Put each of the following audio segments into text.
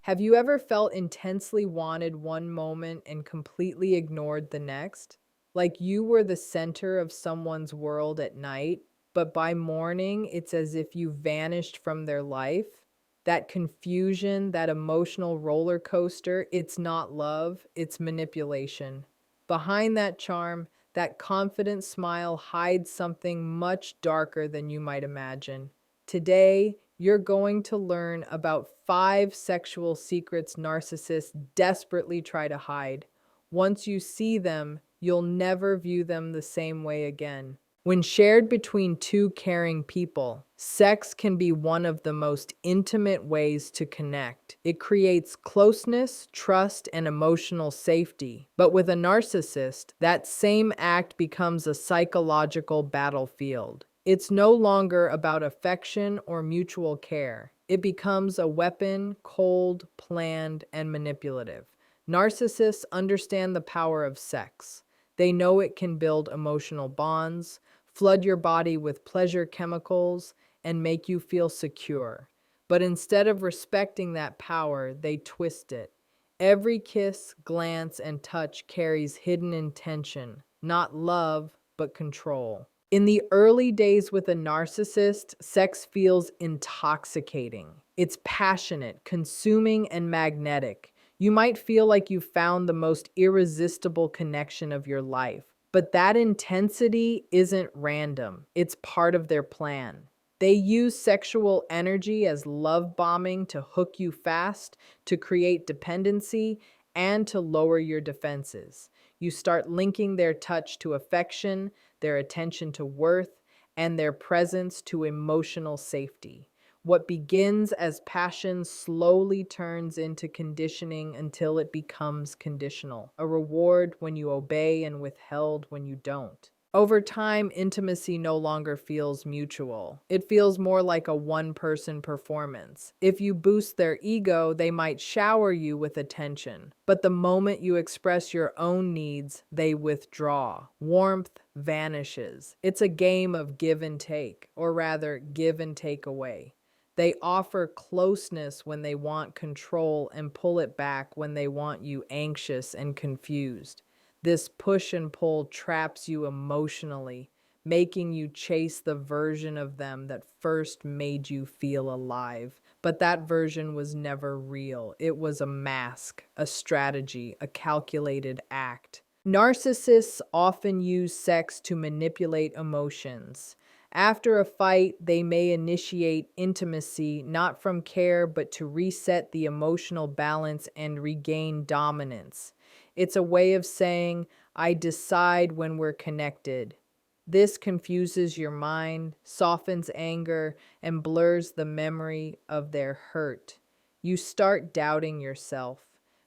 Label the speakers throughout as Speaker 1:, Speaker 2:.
Speaker 1: Have you ever felt intensely wanted one moment and completely ignored the next? Like you were the center of someone's world at night, but by morning, it's as if you vanished from their life? That confusion, that emotional roller coaster, it's not love, it's manipulation. Behind that charm, that confident smile hides something much darker than you might imagine. Today, you're going to learn about 5 sexual secrets narcissists desperately try to hide. Once you see them, you'll never view them the same way again. When shared between two caring people, sex can be one of the most intimate ways to connect. It creates closeness, trust, and emotional safety. But with a narcissist, that same act becomes a psychological battlefield. It's no longer about affection or mutual care. It becomes a weapon, cold, planned, and manipulative. Narcissists understand the power of sex. They know it can build emotional bonds, flood your body with pleasure chemicals, and make you feel secure. But instead of respecting that power, they twist it. Every kiss, glance, and touch carries hidden intention, not love, but control. In the early days with a narcissist, sex feels intoxicating. It's passionate, consuming, and magnetic. You might feel like you found the most irresistible connection of your life. But that intensity isn't random, it's part of their plan. They use sexual energy as love bombing to hook you fast, to create dependency, and to lower your defenses. You start linking their touch to affection, their attention to worth, and their presence to emotional safety. What begins as passion slowly turns into conditioning until it becomes conditional, a reward when you obey and withheld when you don't. Over time, intimacy no longer feels mutual. It feels more like a one-person performance. If you boost their ego, they might shower you with attention. But the moment you express your own needs, they withdraw. Warmth vanishes. It's a game of give and take, or rather, give and take away. They offer closeness when they want control and pull it back when they want you anxious and confused. This push and pull traps you emotionally, making you chase the version of them that first made you feel alive. But that version was never real. It was a mask, a strategy, a calculated act. Narcissists often use sex to manipulate emotions. After a fight, they may initiate intimacy not from care but to reset the emotional balance and regain dominance. It's a way of saying, I decide when we're connected. This confuses your mind, softens anger, and blurs the memory of their hurt. You start doubting yourself.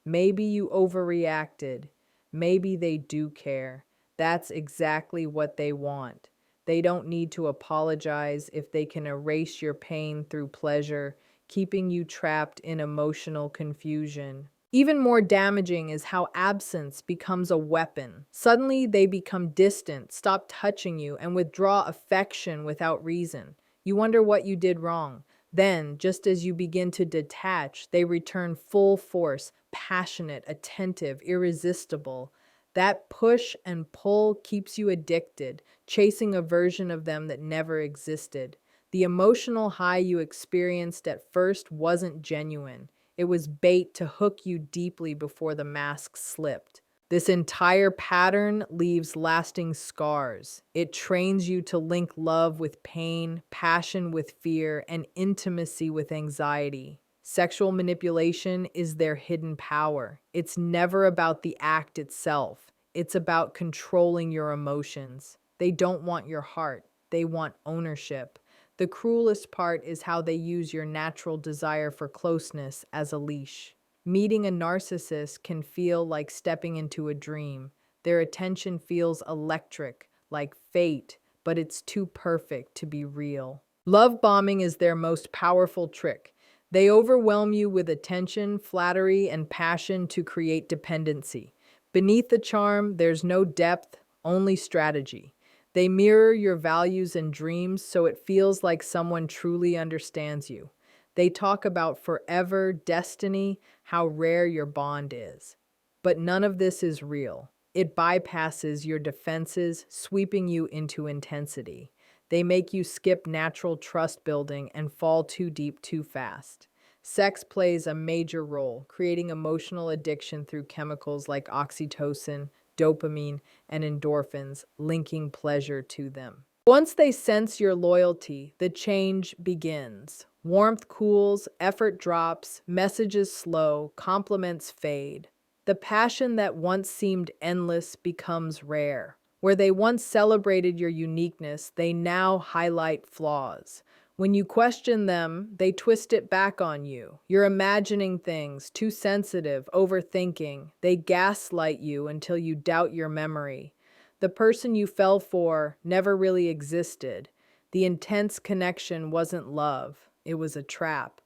Speaker 1: Maybe you overreacted. Maybe they do care. That's exactly what they want. They don't need to apologize if they can erase your pain through pleasure, keeping you trapped in emotional confusion. Even more damaging is how absence becomes a weapon. Suddenly, they become distant, stop touching you, and withdraw affection without reason. You wonder what you did wrong. Then, just as you begin to detach, they return full force, passionate, attentive, irresistible. That push and pull keeps you addicted, chasing a version of them that never existed. The emotional high you experienced at first wasn't genuine. It was bait to hook you deeply before the mask slipped. This entire pattern leaves lasting scars. It trains you to link love with pain, passion with fear, and intimacy with anxiety. Sexual manipulation is their hidden power. It's never about the act itself. It's about controlling your emotions. They don't want your heart. They want ownership. The cruelest part is how they use your natural desire for closeness as a leash. Meeting a narcissist can feel like stepping into a dream. Their attention feels electric, like fate, but it's too perfect to be real. Love bombing is their most powerful trick. They overwhelm you with attention, flattery, and passion to create dependency. Beneath the charm, there's no depth, only strategy. They mirror your values and dreams so it feels like someone truly understands you. They talk about forever, destiny, how rare your bond is. But none of this is real. It bypasses your defenses, sweeping you into intensity. They make you skip natural trust building and fall too deep too fast. Sex plays a major role, creating emotional addiction through chemicals like oxytocin, dopamine, and endorphins, linking pleasure to them. Once they sense your loyalty, the change begins. Warmth cools, effort drops, messages slow, compliments fade. The passion that once seemed endless becomes rare. Where they once celebrated your uniqueness, they now highlight flaws. When you question them, they twist it back on you. You're imagining things, too sensitive, overthinking. They gaslight you until you doubt your memory. The person you fell for never really existed. The intense connection wasn't love, it was a trap.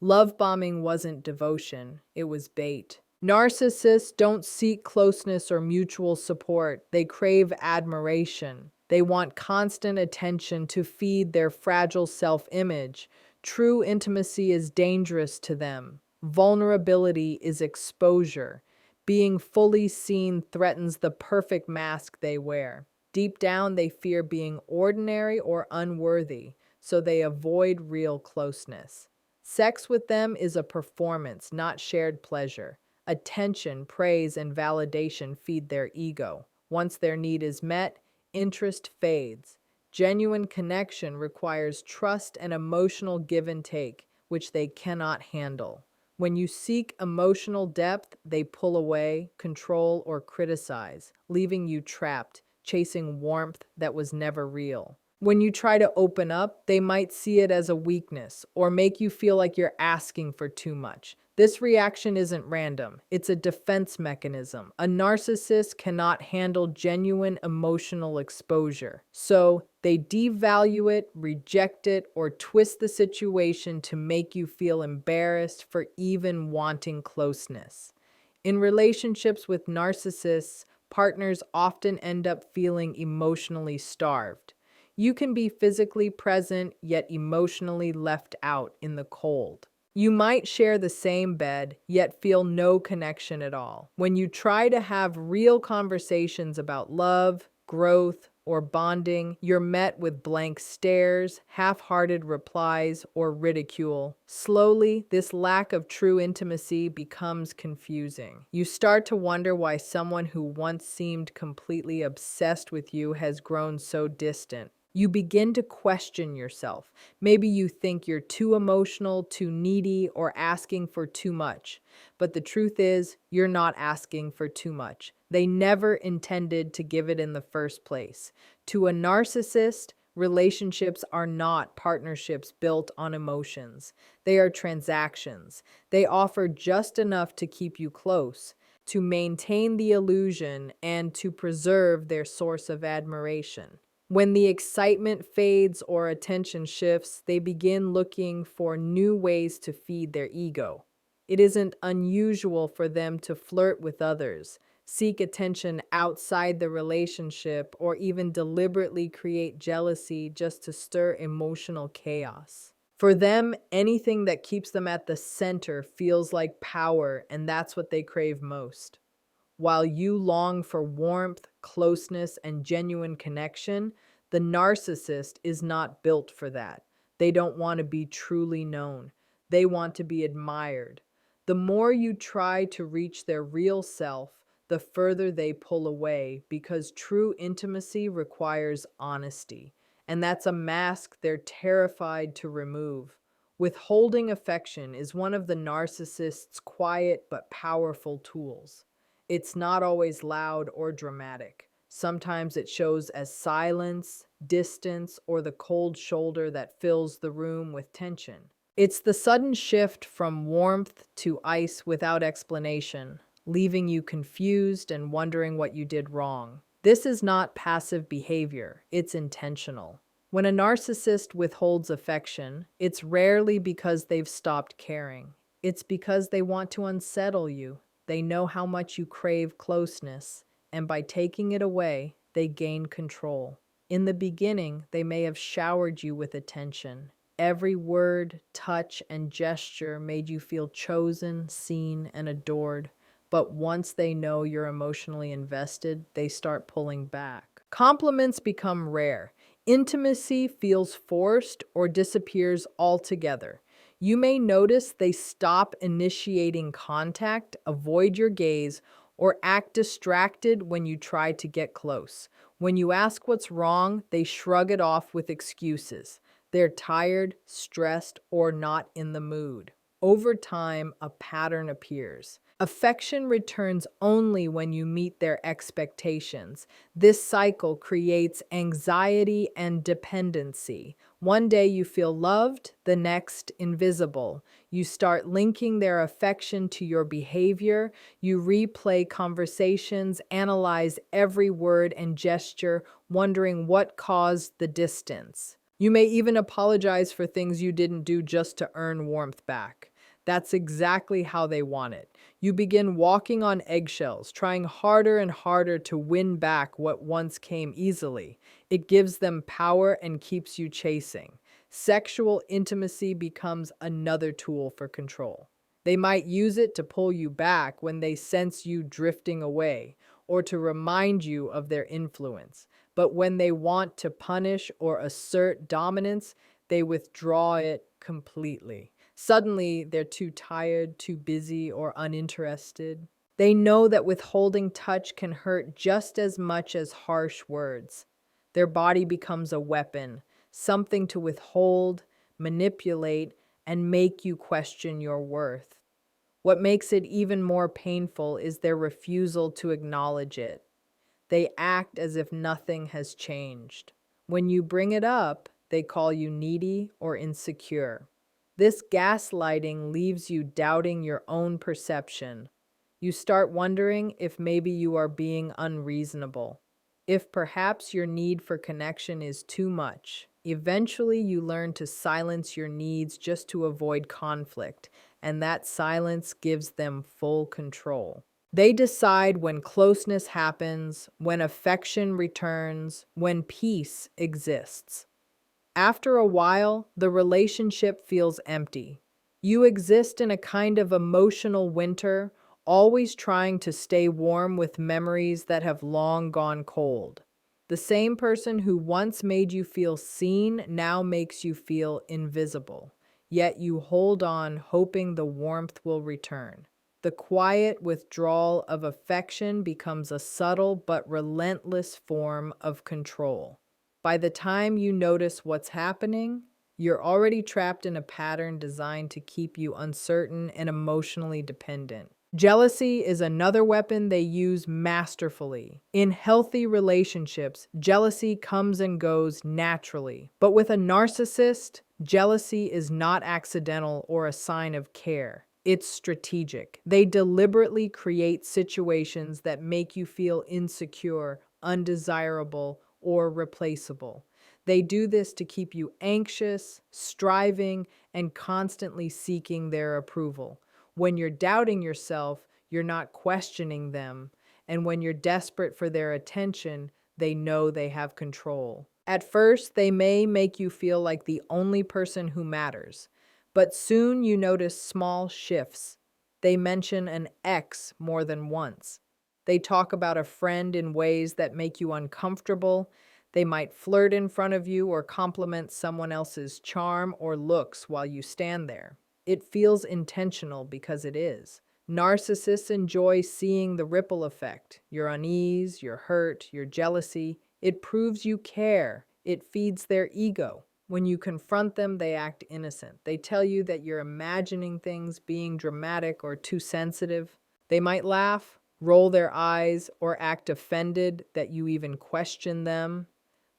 Speaker 1: Love bombing wasn't devotion, it was bait. Narcissists don't seek closeness or mutual support. They crave admiration. They want constant attention to feed their fragile self-image. True intimacy is dangerous to them. Vulnerability is exposure. Being fully seen threatens the perfect mask they wear. Deep down, they fear being ordinary or unworthy, so they avoid real closeness. Sex with them is a performance, not shared pleasure. Attention, praise, and validation feed their ego. Once their need is met, interest fades. Genuine connection requires trust and emotional give and take, which they cannot handle. When you seek emotional depth, they pull away, control, or criticize, leaving you trapped, chasing warmth that was never real. When you try to open up, they might see it as a weakness or make you feel like you're asking for too much. This reaction isn't random, it's a defense mechanism. A narcissist cannot handle genuine emotional exposure, so they devalue it, reject it, or twist the situation to make you feel embarrassed for even wanting closeness. In relationships with narcissists, partners often end up feeling emotionally starved. You can be physically present, yet emotionally left out in the cold. You might share the same bed, yet feel no connection at all. When you try to have real conversations about love, growth, or bonding, you're met with blank stares, half-hearted replies, or ridicule. Slowly, this lack of true intimacy becomes confusing. You start to wonder why someone who once seemed completely obsessed with you has grown so distant. You begin to question yourself. Maybe you think you're too emotional, too needy, or asking for too much. But the truth is, you're not asking for too much. They never intended to give it in the first place. To a narcissist, relationships are not partnerships built on emotions. They are transactions. They offer just enough to keep you close, to maintain the illusion, and to preserve their source of admiration. When the excitement fades or attention shifts, they begin looking for new ways to feed their ego. It isn't unusual for them to flirt with others, seek attention outside the relationship, or even deliberately create jealousy just to stir emotional chaos. For them, anything that keeps them at the center feels like power, and that's what they crave most. While you long for warmth, closeness, and genuine connection, the narcissist is not built for that. They don't want to be truly known. They want to be admired. The more you try to reach their real self, the further they pull away because true intimacy requires honesty. And that's a mask they're terrified to remove. Withholding affection is one of the narcissist's quiet but powerful tools. It's not always loud or dramatic. Sometimes it shows as silence, distance, or the cold shoulder that fills the room with tension. It's the sudden shift from warmth to ice without explanation, leaving you confused and wondering what you did wrong. This is not passive behavior, it's intentional. When a narcissist withholds affection, it's rarely because they've stopped caring. It's because they want to unsettle you. They know how much you crave closeness, and by taking it away, they gain control. In the beginning, they may have showered you with attention. Every word, touch, and gesture made you feel chosen, seen, and adored. But once they know you're emotionally invested, they start pulling back. Compliments become rare. Intimacy feels forced or disappears altogether. You may notice they stop initiating contact, avoid your gaze, or act distracted when you try to get close. When you ask what's wrong, they shrug it off with excuses. They're tired, stressed, or not in the mood. Over time, a pattern appears. Affection returns only when you meet their expectations. This cycle creates anxiety and dependency. One day you feel loved, the next invisible. You start linking their affection to your behavior. You replay conversations, analyze every word and gesture, wondering what caused the distance. You may even apologize for things you didn't do just to earn warmth back. That's exactly how they want it. You begin walking on eggshells, trying harder and harder to win back what once came easily. It gives them power and keeps you chasing. Sexual intimacy becomes another tool for control. They might use it to pull you back when they sense you drifting away, or to remind you of their influence. But when they want to punish or assert dominance, they withdraw it completely. Suddenly, they're too tired, too busy, or uninterested. They know that withholding touch can hurt just as much as harsh words. Their body becomes a weapon, something to withhold, manipulate, and make you question your worth. What makes it even more painful is their refusal to acknowledge it. They act as if nothing has changed. When you bring it up, they call you needy or insecure. This gaslighting leaves you doubting your own perception. You start wondering if maybe you are being unreasonable, if perhaps your need for connection is too much. Eventually, you learn to silence your needs just to avoid conflict, and that silence gives them full control. They decide when closeness happens, when affection returns, when peace exists. After a while, the relationship feels empty. You exist in a kind of emotional winter, always trying to stay warm with memories that have long gone cold. The same person who once made you feel seen now makes you feel invisible. Yet you hold on, hoping the warmth will return. The quiet withdrawal of affection becomes a subtle but relentless form of control. By the time you notice what's happening, you're already trapped in a pattern designed to keep you uncertain and emotionally dependent. Jealousy is another weapon they use masterfully. In healthy relationships, jealousy comes and goes naturally. But with a narcissist, jealousy is not accidental or a sign of care. It's strategic. They deliberately create situations that make you feel insecure, undesirable, or replaceable. They do this to keep you anxious, striving, and constantly seeking their approval. When you're doubting yourself, you're not questioning them. And when you're desperate for their attention, they know they have control. At first, they may make you feel like the only person who matters. But soon you notice small shifts. They mention an ex more than once. They talk about a friend in ways that make you uncomfortable. They might flirt in front of you or compliment someone else's charm or looks while you stand there. It feels intentional because it is. Narcissists enjoy seeing the ripple effect, your unease, your hurt, your jealousy. It proves you care. It feeds their ego. When you confront them, they act innocent. They tell you that you're imagining things, being dramatic, or too sensitive. They might laugh, roll their eyes, or act offended that you even question them.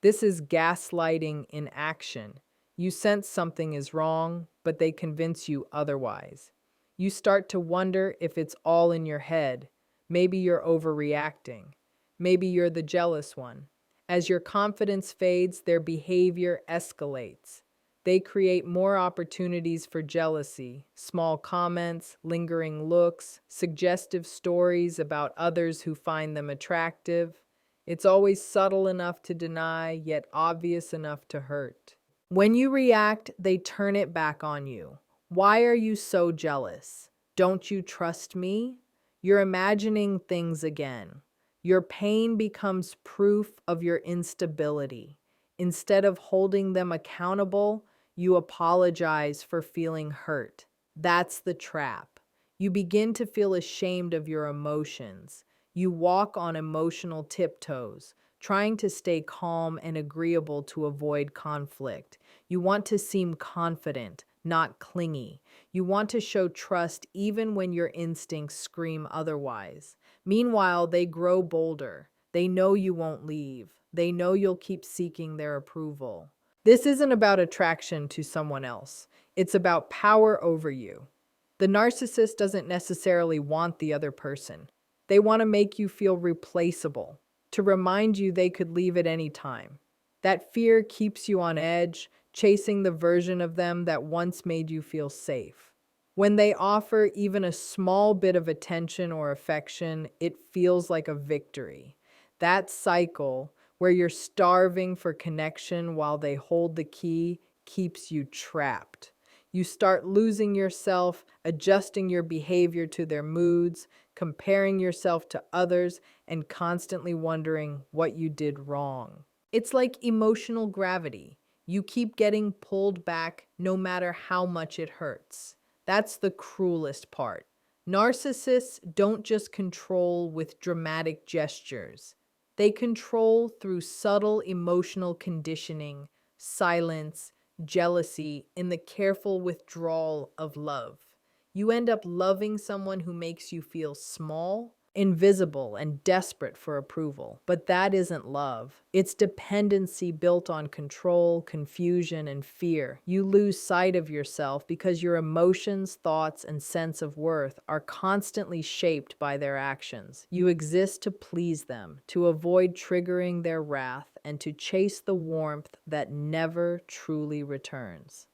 Speaker 1: This is gaslighting in action. You sense something is wrong, but they convince you otherwise. You start to wonder if it's all in your head. Maybe you're overreacting. Maybe you're the jealous one. As your confidence fades, their behavior escalates. They create more opportunities for jealousy, small comments, lingering looks, suggestive stories about others who find them attractive. It's always subtle enough to deny, yet obvious enough to hurt. When you react, they turn it back on you. Why are you so jealous? Don't you trust me? You're imagining things again. Your pain becomes proof of your instability. Instead of holding them accountable, you apologize for feeling hurt. That's the trap. You begin to feel ashamed of your emotions. You walk on emotional tiptoes, trying to stay calm and agreeable to avoid conflict. You want to seem confident, not clingy. You want to show trust even when your instincts scream otherwise. Meanwhile, they grow bolder. They know you won't leave. They know you'll keep seeking their approval. This isn't about attraction to someone else. It's about power over you. The narcissist doesn't necessarily want the other person. They want to make you feel replaceable, to remind you they could leave at any time. That fear keeps you on edge, chasing the version of them that once made you feel safe. When they offer even a small bit of attention or affection, it feels like a victory. That cycle, where you're starving for connection while they hold the key, keeps you trapped. You start losing yourself, adjusting your behavior to their moods, comparing yourself to others, and constantly wondering what you did wrong. It's like emotional gravity. You keep getting pulled back no matter how much it hurts. That's the cruelest part. Narcissists don't just control with dramatic gestures. They control through subtle emotional conditioning, silence, jealousy, and the careful withdrawal of love. You end up loving someone who makes you feel small, invisible, and desperate for approval. But that isn't love. It's dependency built on control, confusion, and fear. You lose sight of yourself because your emotions, thoughts, and sense of worth are constantly shaped by their actions. You exist to please them, to avoid triggering their wrath, and to chase the warmth that never truly returns.